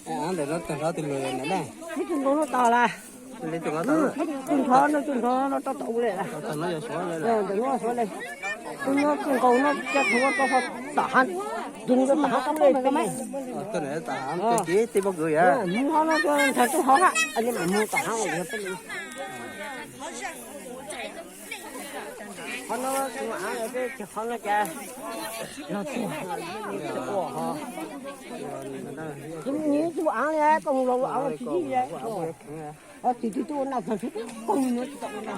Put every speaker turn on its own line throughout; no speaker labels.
ăn để nó từng từ lười này này.
Thấy chừng nó to là.
Lấy từng nó to.
Chừng nó to tụ lên.
Từng nó giờ số lên.
Đừng nó số lên. Nó còn nó chắc nó có tản. Đừng có tản trong đây cái mấy.
Cái này tản cái chỉ tí bao người à.
Mua nó cho thật cho họ á. Anh em mua tản rồi cái này. Nó cũng ăn cái nó cha. Nó chua ha. Chúng nhớ chú ăn nha, còn lâu ăn chỉ gì vậy? Thì tôi nào phải con nó tận nào.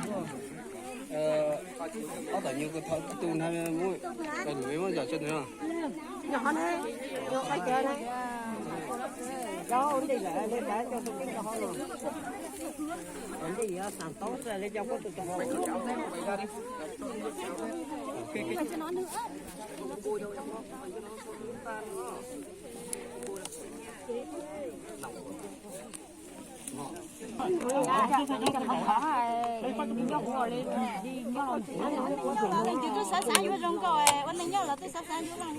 Có tự nhiên cái tu hay mũi cái lưỡi mới giờ chân nữa.
Nhỏ này, nhỏ cái chơi này. Đó, ổn định lại để cho tôi cái cho họ luôn. Ổn định á, sản tốt rồi để cho có tôi cho họ.
tôi xả xả vô trong rồi, anh ấy nhớ là tôi xả xả vô trong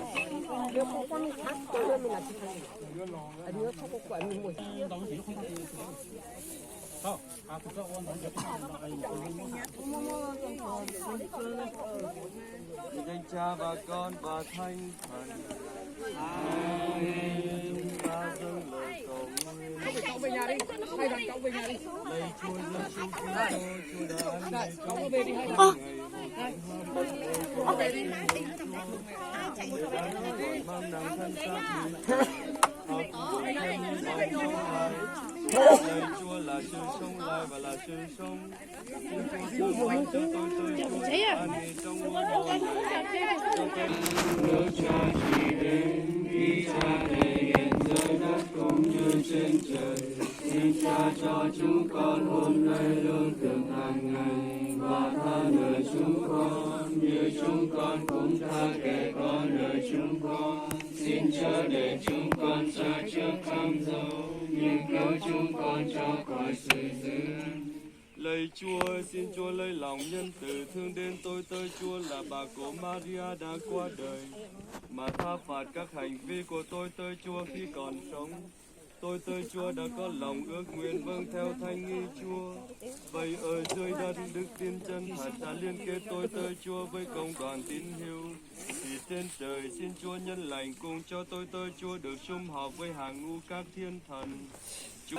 danh cha và con và thánh thần. Ta dâng lời cầu nguyện.
Cậu về nhà đi, hai thằng cậu về nhà đi.
Lạy Chúa Giêsu Kitô, Chúa đã
Cậu có về đi hai
mang nặng thân xác lạy Chúa là sự sống lại và là sự sống. Chúa cho tôi an nghỉ trong muôn đời. Nước Cha chỉ đến ý Cha thể hiện dưới đất cũng như trên trời. Xin Cha cho chúng con hôm nay lương thực hàng ngày và tha nợ chúng con như chúng con cũng tha kẻ có nợ chúng con. Xin chớ để chúng con xa trước cám dỗ nhưng cứu chúng con cho khỏi sự dữ. Lạy Chúa, xin Chúa lấy lòng nhân từ thương đến tôi tới Chúa là bà của Maria đã qua đời, mà tha phạt các hành vi của tôi tới Chúa khi còn sống. Tôi tới Chúa đã có lòng ước nguyện vâng theo thánh ý Chúa. Vậy ở dưới đất đức tin chân thật đã liên kết tôi tới Chúa với công đoàn tín hữu. Thì trên trời xin Chúa nhân lành cùng cho tôi tới Chúa được sum họp với hàng ngũ các thiên thần. Chúa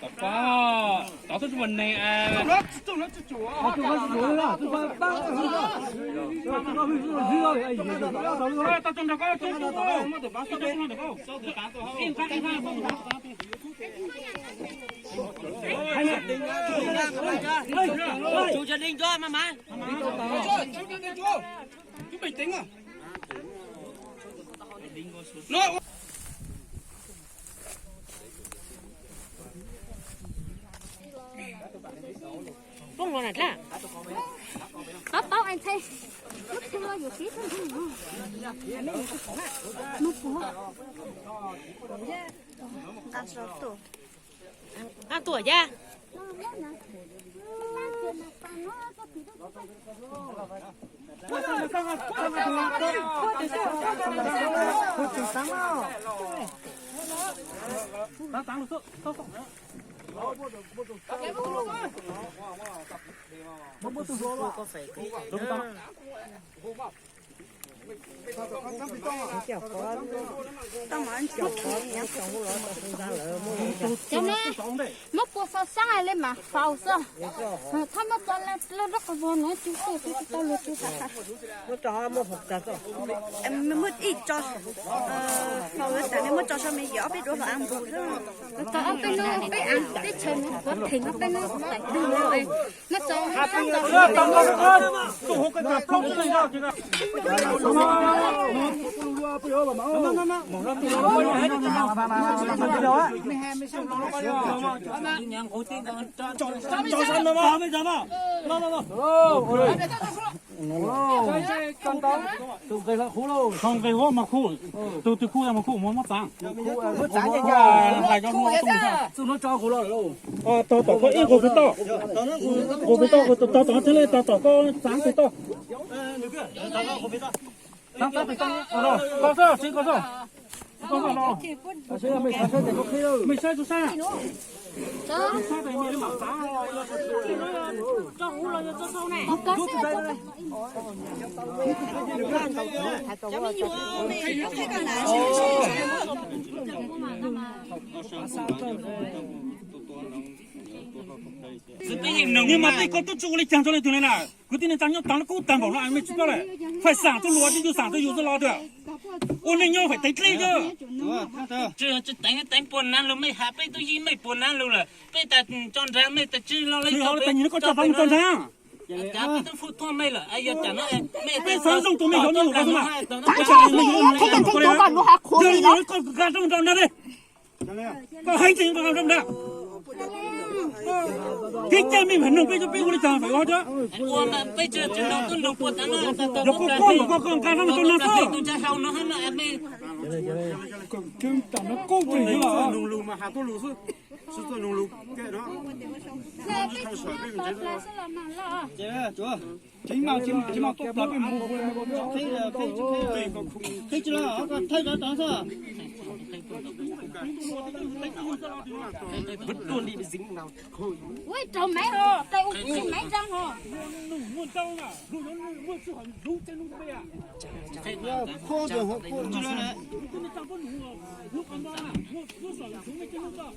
Papa, tao thích mình này à. Tôi nó chúa. Tôi nó chúa đó. Tôi ba ba. Tôi nó hư ai gì đó. Tao trong đó có trong đó có. Mà tôi ba tôi trong đó có. Sao tôi cá tôi không. Em cá không. Hay nè.
Chú Trần Đình cho mà.
Chú Trần Đình cho. Chú bình tĩnh à. Nó
Bông rồi này là báo anh thấy mất chưa nhiều phí thôi mất quá ăn tuổi ra cho nên mất bộ sao sáng ai lên mà phao sao thăm mất cho lên rất là buồn nữa chú tôi luôn chú ta
Nó cho một hộp cà phê.
Em mất ít cho phao cái sáng em mất cho sao mình gió biết đồ là ăn bột đó.
tao ăn bên nó bên ăn bên chơi nó có thể nó bên nó tại đường rồi nó cho
tôi hút cái cà phê tôi ra kìa. Không cái hoa mà khu, tôi khu ra mà khu muốn mất sáng.
Mất sáng nha.
Lại cho nó cho khu rồi đâu. Tao có ít của cái to. Của cái to của tao thế này tao có sáng cái to. 当当当，高手，谁高手？高手了，
现在没啥事，得不开了。
没事就上。
这
在面马上哦，
这屋了就这种呢。
你妈这个都做了讲出来对了啦，我今天咱要当了够担保了，还没知道嘞，快上着逻辑就上着有着老的，我那鸟会得累的。
这等半年了没下辈都已没半年了，被他装trang没得知了了。
最好了，等你那个叫帮装trang。
假被他付托没了，哎呀，讲了没
被三种都没有，你有干什么？
咱家没有，天天天都干路还可以了。
干这么着呢的，干还真干这么着。给见面很弄，被我的讲废话的。
我们被这老公老婆咱们，
我干什么都能做。
都在好呢，还没没。
跟咱们够不了啊！
农路嘛，还多路是做农路盖的。
来，被吃了，来是了嘛了。
姐，走，今晚都那边不回来，可以去了，太阳当上。
我找没好，在屋里没张好。
我找了，我是很弄这弄的呀。
靠着和靠着
来，我们找不弄了，我看到了，我上从没见到。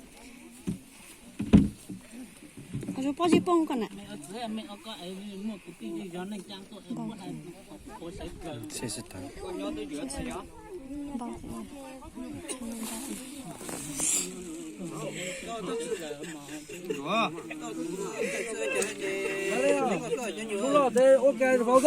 我说包起帮个呢。
没有个哎，我估计就让人讲做，我还我谁个。
谢谢他。
除了这我盖的包子。